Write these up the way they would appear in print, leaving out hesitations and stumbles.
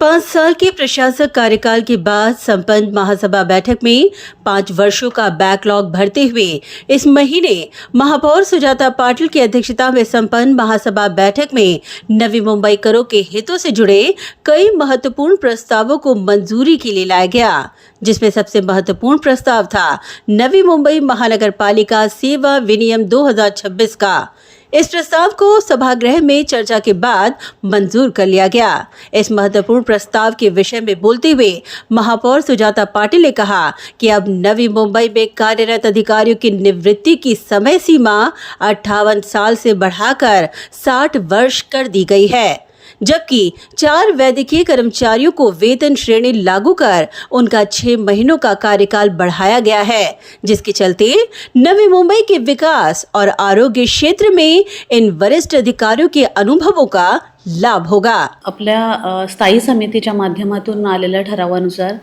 5 साल के प्रशासक कार्यकाल के बाद संपन्न महासभा बैठक में 5 वर्षों का बैकलॉग भरते हुए इस महीने महापौर सुजाता पाटिल की अध्यक्षता में संपन्न महासभा बैठक में नवी मुंबई करों के हितों से जुड़े कई महत्वपूर्ण प्रस्तावों को मंजूरी के लिए लाया गया, जिसमें सबसे महत्वपूर्ण प्रस्ताव था नवी मुंबई महानगर पालिका सेवा विनियम 2026 का। इस प्रस्ताव को सभागृह में चर्चा के बाद मंजूर कर लिया गया। इस महत्वपूर्ण प्रस्ताव के विषय में बोलते हुए महापौर सुजाता पाटिल ने कहा कि अब नवी मुंबई में कार्यरत अधिकारियों की निवृत्ति की समय सीमा 58 साल से बढ़ाकर 60 वर्ष कर दी गई है, जबकि 4 वैद्यकीय कर्मचारियों को वेतन श्रेणी लागू कर उनका 6 महीनों का कार्यकाल बढ़ाया गया है, जिसके चलते नवी मुंबई के विकास और आरोग्य क्षेत्र में इन वरिष्ठ अधिकारियों के अनुभवों का लाभ होगा। आपल्या स्थायी समितीच्या माध्यमातून आलेल्या ठरावानुसार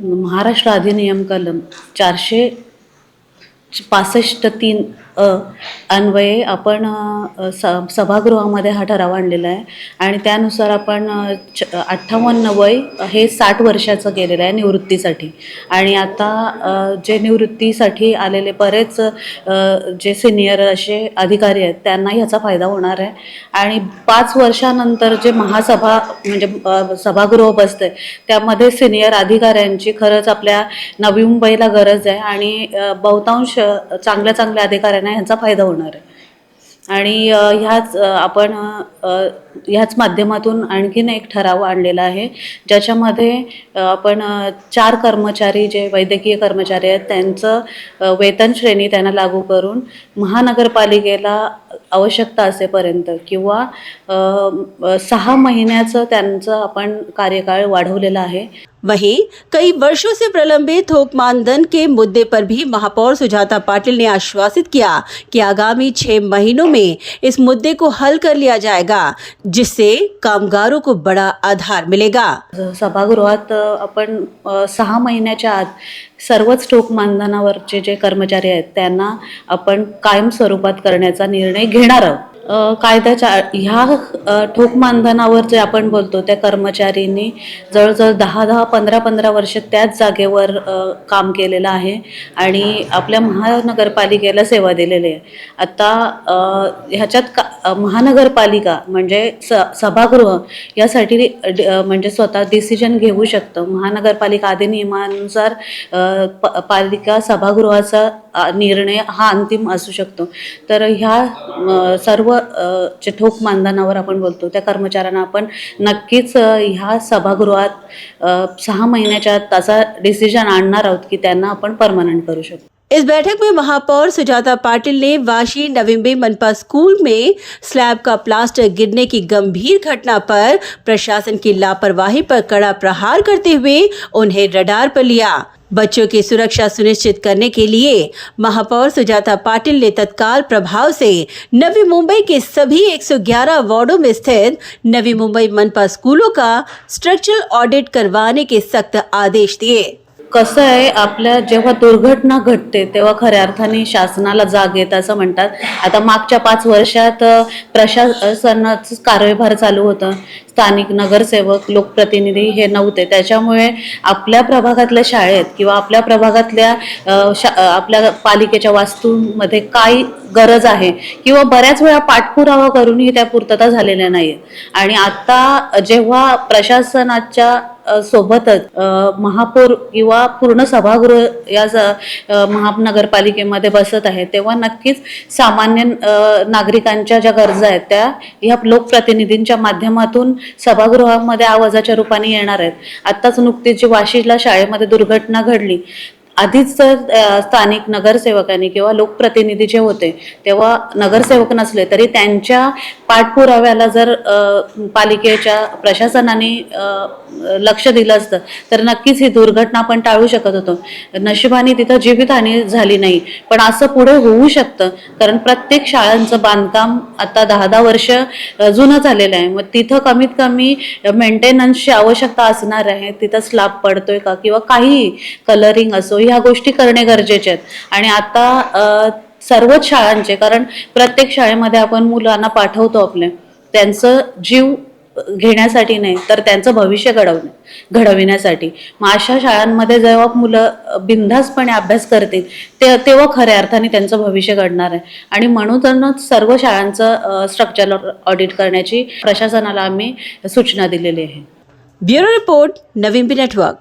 महाराष्ट्र अधिनियम कलम 465(3) अन्वये आपण सभागृहामध्ये हा ठराव आणलेला आहे आणि त्यानुसार आपण 58 वय हे 60 वर्षाचं केलेलं आहे निवृत्तीसाठी। आणि आता जे निवृत्तीसाठी आलेले बरेच जे सिनियर असे अधिकारी आहेत त्यांना ह्याचा फायदा होणार आहे आणि 5 वर्षानंतर जे महासभा म्हणजे सभागृह बसते त्यामध्ये सिनियर अधिकाऱ्यांची खरंच आपल्या नवी मुंबईला गरज आहे आणि बहुतांश चांगल्या अधिकाऱ्यांना ह्याचा फायदा होणार आहे। आणि ह्याच माध्यमातून आणखीन एक ठराव आणलेला आहे ज्याच्यामध्ये आपण 4 कर्मचारी जे वैद्यकीय कर्मचारी आहेत त्यांचं वेतन श्रेणी त्यांना लागू करून महानगरपालिकेला आवश्यकता असेपर्यंत किंवा 6 महिन्याचं त्यांचं आपण कार्यकाळ वाढवलेला आहे। वहीं कई वर्षों से प्रलंबित थोक मानदंड के मुद्दे पर भी महापौर सुजाता पाटिल ने आश्वासित किया कि आगामी 6 महीनों में इस मुद्दे को हल कर लिया जाएगा, जिससे कामगारों को बड़ा आधार मिलेगा। सभागृहात आपण 6 महिन्याच्या आत सर्वच ठोक मानधनावरचे जे कर्मचारी आहेत त्यांना आपण कायम स्वरूपात करण्याचा निर्णय घेणार आहोत। कायद्याच्या ह्या ठोक मानधनावर जे आपण बोलतो त्या कर्मचाऱ्यांनी जवळजवळ 10-15 वर्ष त्याच जागेवर काम केलेलं आहे आणि आपल्या महानगरपालिकेला सेवा दिलेली आहे। आता ह्याच्यात महानगरपालिका म्हणजे सभागृह यासाठी म्हणजे स्वतः डिसिजन घेऊ शकतं। महानगरपालिका अधिनियमानुसार पालिका सभागृहाचा निर्णय हा अंतिम असू शकतो। तर ह्या सर्व जे ठोक मानधनावर आपण बोलतो त्या कर्मचाऱ्यांना आपण नक्कीच ह्या सभागृहात 6 महिन्याच्या त्याचा डिसिजन आणणार आहोत की त्यांना आपण परमनंट करू शकतो। इस बैठक में महापौर सुजाता पाटिल ने वाशी नवी मुंबई मनपा स्कूल में स्लैब का प्लास्टर गिरने की गंभीर घटना पर प्रशासन की लापरवाही पर कड़ा प्रहार करते हुए उन्हें रडार पर लिया। बच्चों की सुरक्षा सुनिश्चित करने के लिए महापौर सुजाता पाटिल ने तत्काल प्रभाव से नवी मुंबई के सभी 111 वार्डों में स्थित नवी मुंबई मनपा स्कूलों का स्ट्रक्चरल ऑडिट करवाने के सख्त आदेश दिए। कसं आहे, आपल्या जेव्हा दुर्घटना घडते तेव्हा खऱ्या अर्थाने शासनाला जाग येतं असं म्हणतात। आता मागच्या 5 वर्षात प्रशासनाचं कार्यभार चालू होतं, स्थानिक नगरसेवक लोकप्रतिनिधी हे नव्हते, त्याच्यामुळे आपल्या प्रभागातल्या शाळेत किंवा आपल्या प्रभागातल्या आपल्या पालिकेच्या वास्तूमध्ये काय गरज आहे किंवा बऱ्याच वेळा पाठपुरावा करूनही त्या पूर्तता झालेल्या नाहीये। आणि आता जेव्हा प्रशासनाच्या सोबतच महापौर किंवा पूर्ण सभागृह या महानगरपालिकेमध्ये बसत आहे तेव्हा नक्कीच सामान्य नागरिकांच्या ज्या गरजा आहेत त्या ह्या लोकप्रतिनिधींच्या माध्यमातून सभागृहामध्ये आवाजाच्या रूपाने येणार आहेत। आत्ताच नुकतीच जी वाशीला शाळेमध्ये दुर्घटना घडली, आधीच स्थानिक नगरसेवकांनी किंवा लोकप्रतिनिधी जे होते तेव्हा नगरसेवक नसले तरी त्यांच्या पाठपुराव्याला जर पालिकेच्या प्रशासनाने लक्ष दिलं असतं तर नक्कीच ही दुर्घटना आपण टाळू शकत होतो। नशिबाने तिथं जीवितहानी झाली नाही, पण असं पुढे होऊ शकतं कारण प्रत्येक शाळांचं बांधकाम आता 10-10 वर्ष जुनं झालेलं आहे। मग तिथं कमीत कमी मेंटेनन्सची आवश्यकता असणार आहे। तिथं स्लॅब पडतोय का किंवा काही कलरिंग असो ह्या गोष्टी करणे गरजेचे आहेत। आणि आता सर्वच शाळांचे, कारण प्रत्येक शाळेमध्ये आपण मुलांना पाठवतो आपल्या, त्यांचं जीव घेण्यासाठी नाही, तर त्यांचं भविष्य घडविण्यासाठी. मग अशा शाळांमध्ये जेव्हा मुलं बिनधास्तपणे अभ्यास करतील तेव्हा खऱ्या अर्थाने त्यांचं भविष्य घडणार आहे. आणि म्हणूनच सर्व शाळांचं स्ट्रक्चरल ऑडिट करण्याची प्रशासनाला आम्ही सूचना दिलेली आहे. ब्युरो रिपोर्ट, नवीन नेटवर्क.